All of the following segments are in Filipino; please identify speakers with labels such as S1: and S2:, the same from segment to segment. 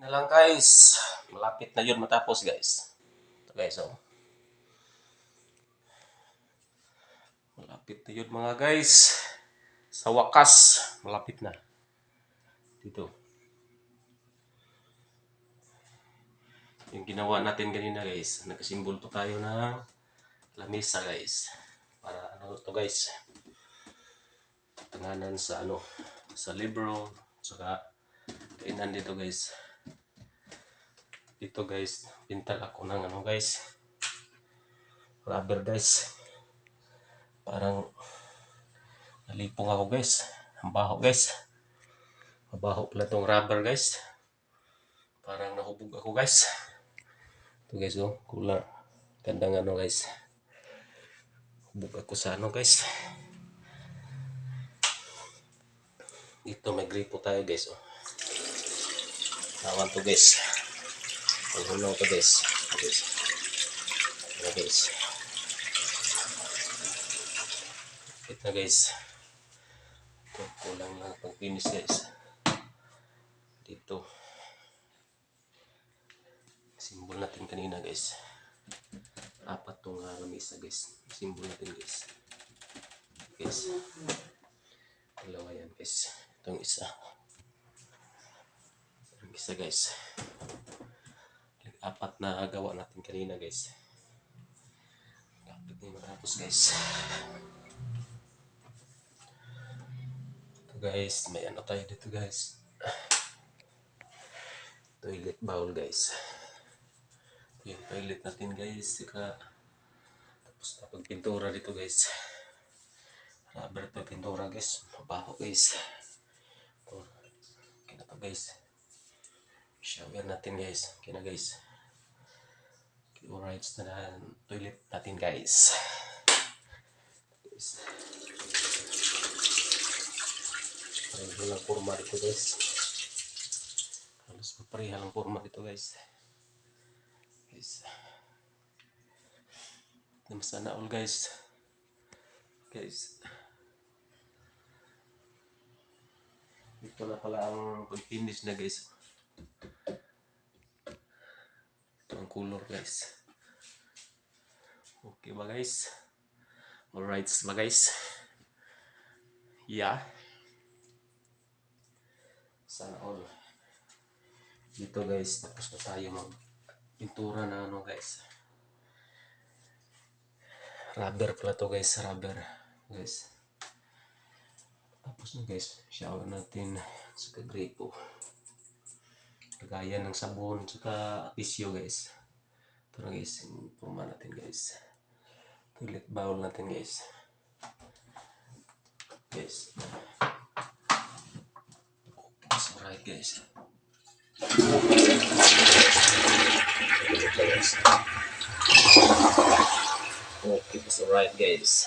S1: na lang guys. Malapit na yun matapos guys. Ito guys oh. Malapit na yun mga guys. Sa wakas, malapit na. Dito. Yung ginawa natin kanina guys. Nagsimbol pa tayo ng lamesa guys. Para ano to guys. Tanganan sa ano. Sa libro. Saka kainan dito guys. Dito guys. Pintal ako ng ano guys. Rubber guys. Parang nalipong ako guys. Ang baho guys. Mabaho pala tong rubber guys. Parang nahubog ako guys. Ito guys oh. Kulang. Gandang ano guys. Hubog ako sa ano guys. Dito may gripo tayo guys oh. Tawan to guys. Paghunaw to guys. Ito guys. Ito guys. Ito kulang lang pag finish guys. Dito. Simbol natin kanina guys. Apat tong lamesa guys. Simbol natin guys. Guys. Dalawa yan guys. Itong isa. Itong isa guys. Apat na gawa natin kanina guys. Kapit na matapos guys. Ito guys. May ano tayo dito guys. Toilet bowl guys. Yung toilet natin guys. Saka tapos na pagpintura dito guys. Rubber to pintura guys. Mabaho guys. Okay na to guys. Shower natin guys. Okay na guys. Okay, alright na toilet natin guys. Pareho lang forma dito guys. Halos pareho lang forma dito guys. Sana all guys. Ito na pala ang pag-finish na guys. Ito ang color guys. Okay ba guys? Alright ba guys? Yeah. Sana all. Dito guys, tapos na tayo mag-pintura na ano guys. Rubber pala to guys, rubber guys. Tapos na guys, shower natin sa gripo. Lagayan ng sabon saka tissue guys. Ito na guys, informa natin guys. Toilet bowl natin guys. Guys. That's alright guys. Okay, that's alright guys.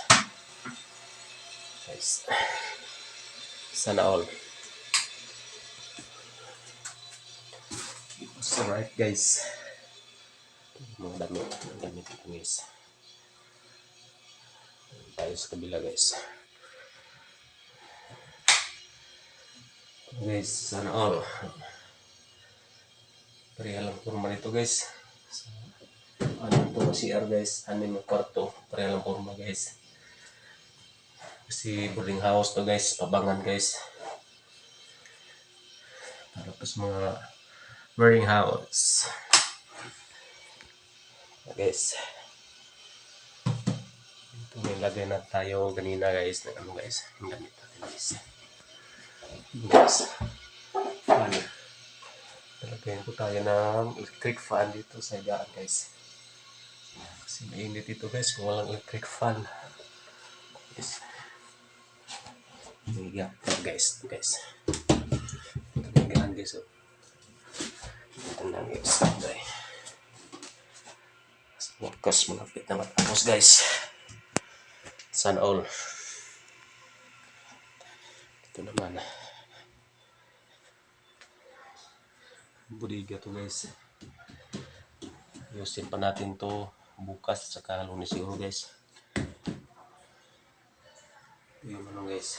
S1: Sana all. That's alright guys. Mga damit ito guys. Tayo sa kabila guys. Guys, sana all. Pareha lang forma nito guys. Ano ito CR guys. Ano yung kwarto. Pareha lang forma guys. Kasi boarding house to guys. Pabangan guys. Tapos mga boarding house. Guys. Ito may lagay na tayo kanina guys. Ng ano guys. Ang gamit natin guys. Guys. Fan. Talagayan ko tayo ng electric fan dito sa higaan guys. Kasi mainit ito guys kung walang electric fan. Yes. Higa guys. Ito higaan guys. Ito na guys. Wakas malapit na matapos guys. Sana all. Ito naman. Budiga to guys. Ayusin pa natin to bukas saka Lunes siguro guys. Ito yung ano guys.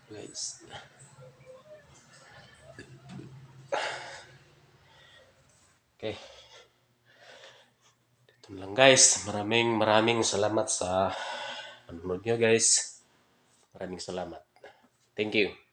S1: Guys. Okay. Ito lang guys. Maraming salamat sa panonood nyo guys. Maraming salamat. Thank you.